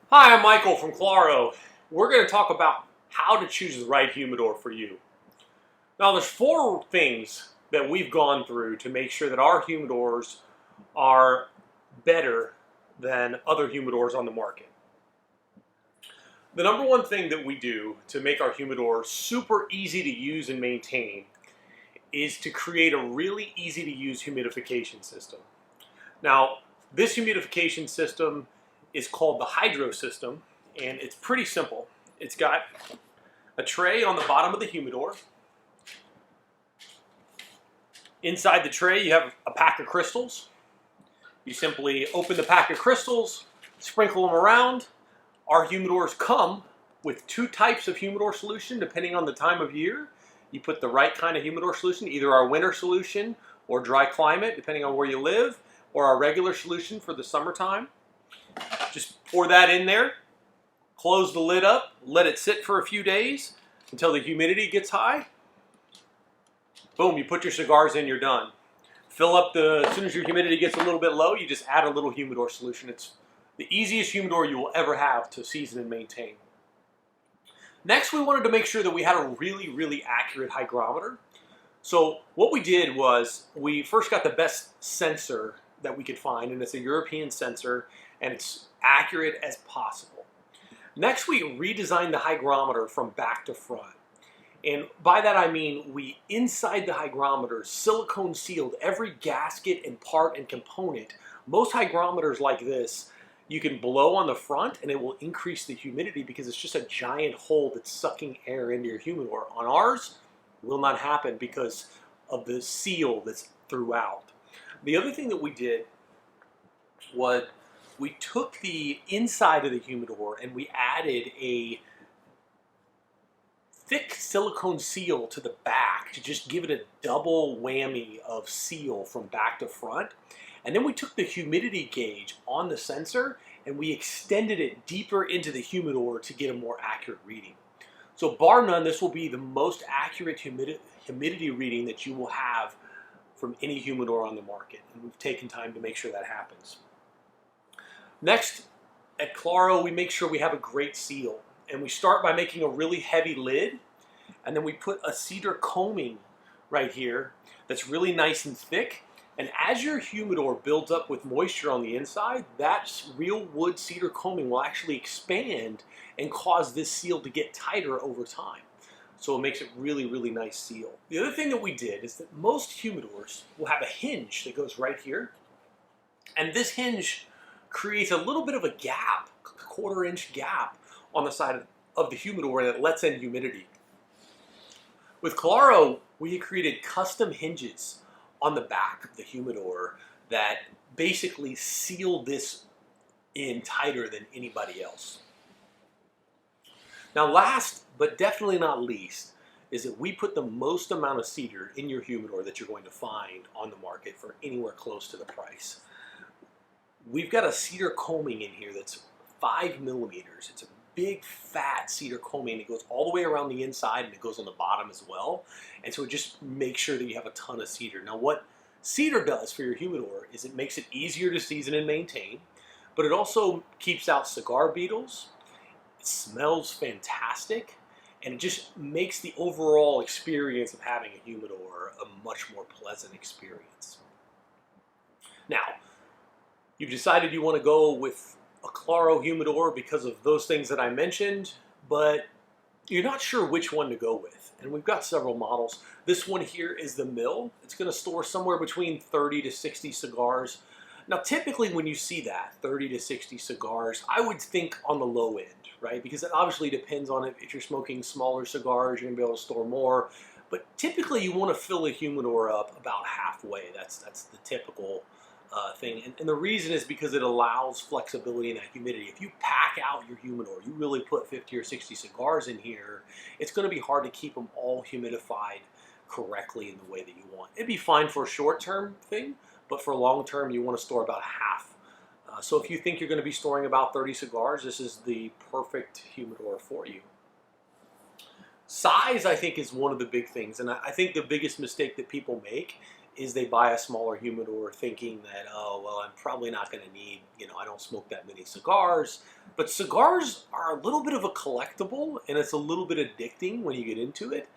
Hi, I'm Michael from Claro. We're going to talk about how to choose the right humidor for you. Now, there's four things that we've gone through to make sure that our humidors are better than other humidors on the market. The number one thing that we do to make our humidor super easy to use and maintain is to create a really easy to use humidification system. Now, this humidification system is called the Hydro system, and it's pretty simple. It's got a tray on the bottom of the humidor. Inside the tray, you have a pack of crystals. You simply open the pack of crystals, sprinkle them around. Our humidors come with two types of humidor solution depending on the time of year. You put the right kind of humidor solution, either our winter solution or dry climate, depending on where you live, or our regular solution for the summertime. Just pour that in there, close the lid up, let it sit for a few days until the humidity gets high. Boom, you put your cigars in, you're done. Fill up as soon as your humidity gets a little bit low, you just add a little humidor solution. It's the easiest humidor you will ever have to season and maintain. Next, we wanted to make sure that we had a really, really accurate hygrometer. So what we did was we first got the best sensor that we could find, and it's a European sensor, and it's accurate as possible. Next, we redesigned the hygrometer from back to front. And by that I mean we, inside the hygrometer, silicone sealed every gasket and part and component. Most hygrometers like this, you can blow on the front and it will increase the humidity because it's just a giant hole that's sucking air into your humidor. On ours, it will not happen because of the seal that's throughout. The other thing that we did was we took the inside of the humidor and we added a thick silicone seal to the back to just give it a double whammy of seal from back to front. And then we took the humidity gauge on the sensor and we extended it deeper into the humidor to get a more accurate reading. So bar none, this will be the most accurate humidity reading that you will have from any humidor on the market. And we've taken time to make sure that happens. Next, at Claro, we make sure we have a great seal. And we start by making a really heavy lid, and then we put a cedar coaming right here that's really nice and thick. And as your humidor builds up with moisture on the inside, that real wood cedar coaming will actually expand and cause this seal to get tighter over time. So it makes it really, really nice seal. The other thing that we did is that most humidors will have a hinge that goes right here. And this hinge creates a little bit of a gap, a quarter-inch gap on the side of the humidor, and it lets in humidity. With Claro, we created custom hinges on the back of the humidor that basically seal this in tighter than anybody else. Now last, but definitely not least, is that we put the most amount of cedar in your humidor that you're going to find on the market for anywhere close to the price. We've got a cedar coaming in here that's 5 millimeters. It's a big fat cedar coaming. It goes all the way around the inside and it goes on the bottom as well. And so it just makes sure that you have a ton of cedar. Now what cedar does for your humidor is it makes it easier to season and maintain, but it also keeps out cigar beetles. It smells fantastic, and it just makes the overall experience of having a humidor a much more pleasant experience. Now, you've decided you want to go with a Claro humidor because of those things that I mentioned, but you're not sure which one to go with. And we've got several models. This one here is the Mill. It's going to store somewhere between 30 to 60 cigars. Now, typically when you see that, 30 to 60 cigars, I would think on the low end, right? Because it obviously depends on if you're smoking smaller cigars, you're going to be able to store more. But typically you want to fill a humidor up about halfway. That's the typical thing. And the reason is because it allows flexibility in that humidity. If you pack out your humidor, you really put 50 or 60 cigars in here, it's going to be hard to keep them all humidified correctly in the way that you want. It'd be fine for a short-term thing, but for long-term, you want to store about half. So if you think you're going to be storing about 30 cigars, this is the perfect humidor for you. Size, I think, is one of the big things, and I think the biggest mistake that people make is they buy a smaller humidor thinking that, oh, well, I'm probably not going to need, I don't smoke that many cigars. But cigars are a little bit of a collectible, and it's a little bit addicting when you get into it.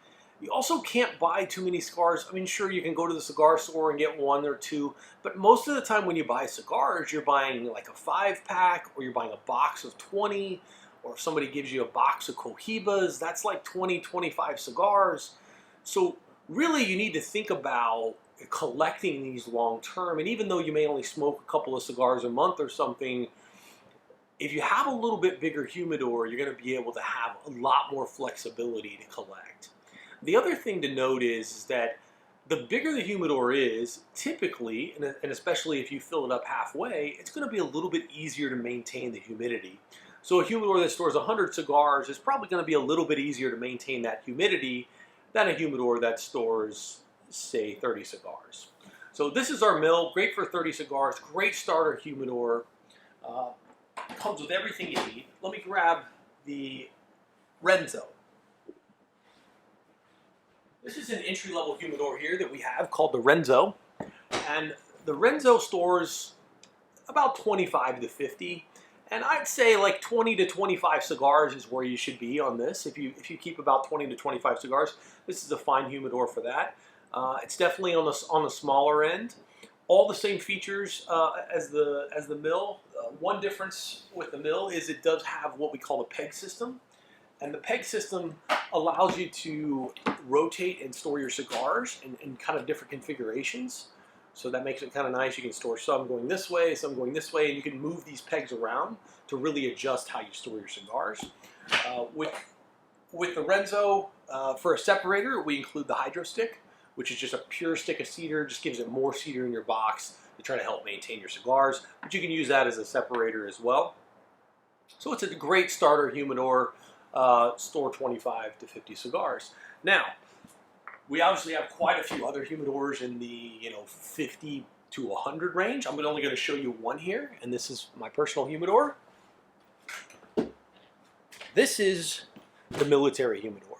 You also can't buy too many cigars. I mean, sure, you can go to the cigar store and get one or two, but most of the time when you buy cigars, you're buying like a 5-pack, or you're buying a box of 20, or if somebody gives you a box of Cohibas, that's like 20, 25 cigars. So really you need to think about collecting these long term. And even though you may only smoke a couple of cigars a month or something, if you have a little bit bigger humidor, you're going to be able to have a lot more flexibility to collect. The other thing to note is that the bigger the humidor is, typically, and especially if you fill it up halfway, it's going to be a little bit easier to maintain the humidity. So a humidor that stores 100 cigars is probably going to be a little bit easier to maintain that humidity than a humidor that stores, say, 30 cigars. So this is our mill, great for 30 cigars, great starter humidor. Comes with everything you need. Let me grab the Renzo. This is an entry-level humidor here that we have called the Renzo. And the Renzo stores about 25 to 50. And I'd say like 20 to 25 cigars is where you should be on this. If you keep about 20 to 25 cigars, this is a fine humidor for that. It's definitely on the smaller end. All the same features as the mill. One difference with the mill is it does have what we call the peg system. And the peg system allows you to rotate and store your cigars in kind of different configurations. So that makes it kind of nice. You can store some going this way, some going this way, and you can move these pegs around to really adjust how you store your cigars. With the Renzo, for a separator, we include the Hydro Stick, which is just a pure stick of cedar, just gives it more cedar in your box to try to help maintain your cigars. But you can use that as a separator as well. So it's a great starter humidor, store 25 to 50 cigars. Now, we obviously have quite a few other humidors in the 50 to 100 range. I'm only going to show you one here, and this is my personal humidor. This is the military humidor.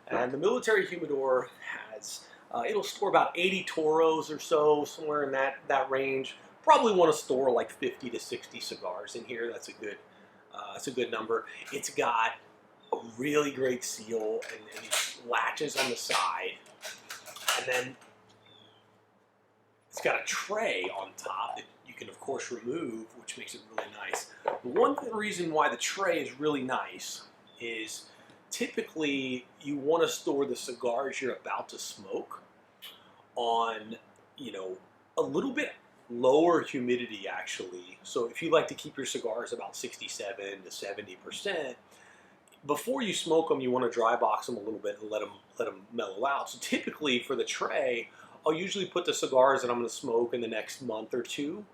And the military humidor has, it'll store about 80 Toros or so, somewhere in that range. Probably want to store like 50 to 60 cigars in here. That's a good number. It's got a really great seal and latches on the side. And then it's got a tray on top that you can, of course, remove, which makes it really nice. One reason why the tray is really nice is typically you want to store the cigars you're about to smoke on, a little bit lower humidity, actually. So if you like to keep your cigars about 67 to 70%, before you smoke them, you want to dry box them a little bit and let them mellow out. So typically for the tray, I'll usually put the cigars that I'm going to smoke in the next month or two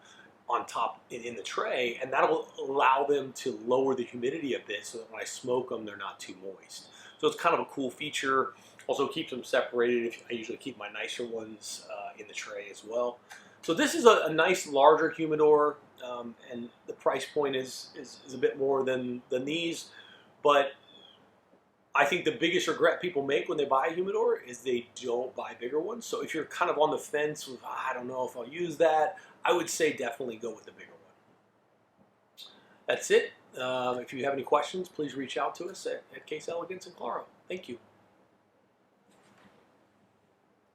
on top in the tray, and that'll allow them to lower the humidity a bit so that when I smoke them, they're not too moist. So it's kind of a cool feature. Also keeps them separated. I usually keep my nicer ones in the tray as well. So this is a nice larger humidor, and the price point is a bit more than these. But I think the biggest regret people make when they buy a humidor is they don't buy bigger ones. So if you're kind of on the fence with, I don't know if I'll use that, I would say definitely go with the bigger one. That's it. If you have any questions, please reach out to us at Case Elegance in Claro. Thank you.